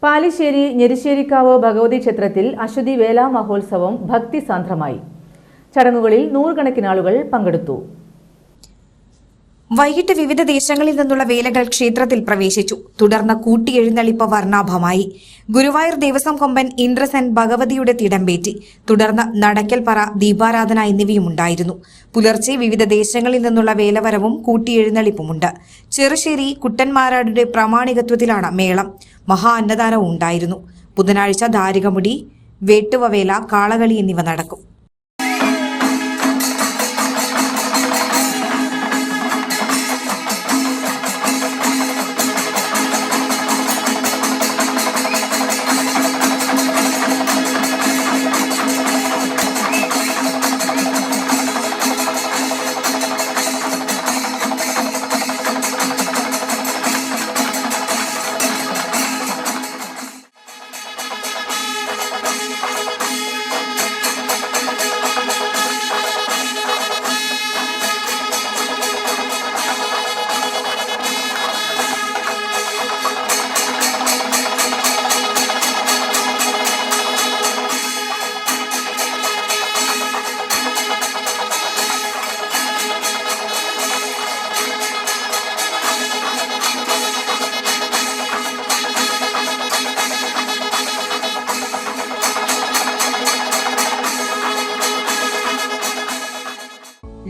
പാലിശ്ശേരി ഞെരിശ്ശേരിക്കാവ് ഭഗവതി ക്ഷേത്രത്തിൽ അശ്വതി വേല മഹോത്സവം ഭക്തിസാന്ദ്രമായി. ചടങ്ങുകളിൽ നൂറുകണക്കിന് ആളുകൾ പങ്കെടുത്തു. വൈകിട്ട് വിവിധ ദേശങ്ങളിൽ നിന്നുള്ള വേലകൾ ക്ഷേത്രത്തിൽ പ്രവേശിച്ചു. തുടർന്ന് കൂട്ടിയെഴുന്നള്ളിപ്പ് വർണ്ണാഭമായി. ഗുരുവായൂർ ദേവസ്വം കൊമ്പൻ ഇന്ദ്രസൻ ഭഗവതിയുടെ തിടമ്പേറ്റി. തുടർന്ന് നടക്കൽപ്പറ, ദീപാരാധന എന്നിവയുമുണ്ടായിരുന്നു. പുലർച്ചെ വിവിധ ദേശങ്ങളിൽ നിന്നുള്ള വേലവരവും കൂട്ടിയെഴുന്നള്ളിപ്പുമുണ്ട്. ചെറുശ്ശേരി കുട്ടന്മാരാരുടെ പ്രാമാണികത്വത്തിലാണ് മേളം. മഹാ അന്നദാനവും ഉണ്ടായിരുന്നു. ബുധനാഴ്ച ധാരികമുടി, വേട്ടുവവേല, കാളകളി എന്നിവ നടക്കും.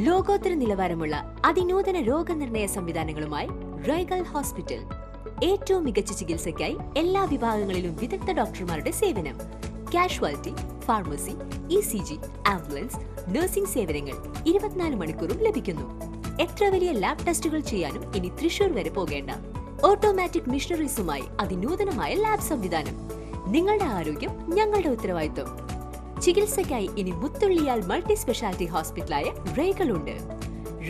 ലോകോത്തര നിലവാരമുള്ള അതിനൂതന രോഗനിർണയ സംവിധാനങ്ങളുമായി റൈഗൽ ഹോസ്പിറ്റൽ. ഏറ്റവും മികച്ച ചികിത്സയ്ക്കായി എല്ലാ വിഭാഗങ്ങളിലും വിദഗ്ധ ഡോക്ടർമാരുടെ സേവനം. Casualty, pharmacy, ECG, ambulance, nursing സേവനങ്ങൾ 24 മണിക്കൂറും ലഭിക്കുന്നു. എത്ര വലിയ ലാബ് ടെസ്റ്റുകൾ ചെയ്യാനും ഇനി തൃശൂർ വരെ പോകേണ്ട. ഓട്ടോമാറ്റിക് മിഷനറീസുമായി അതിനൂതനമായ ലാബ് സംവിധാനം. നിങ്ങളുടെ ആരോഗ്യം ഞങ്ങളുടെ ഉത്തരവാദിത്വം. ചികിത്സയ്ക്കായി ഇനി മുത്തുള്ളിയാൽ മൾട്ടി സ്പെഷ്യാലിറ്റി ഹോസ്പിറ്റലായ റൈഗൽ ഉണ്ട്.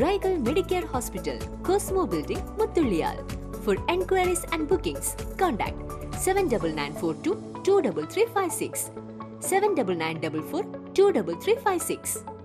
റൈഗൽ മെഡിക്കെയർ ഹോസ്പിറ്റൽ, കോസ്മോ ബിൽഡിംഗ്, മുത്തുള്ളിയാൽ. For enquiries and bookings contact 7994223356, 7994423356.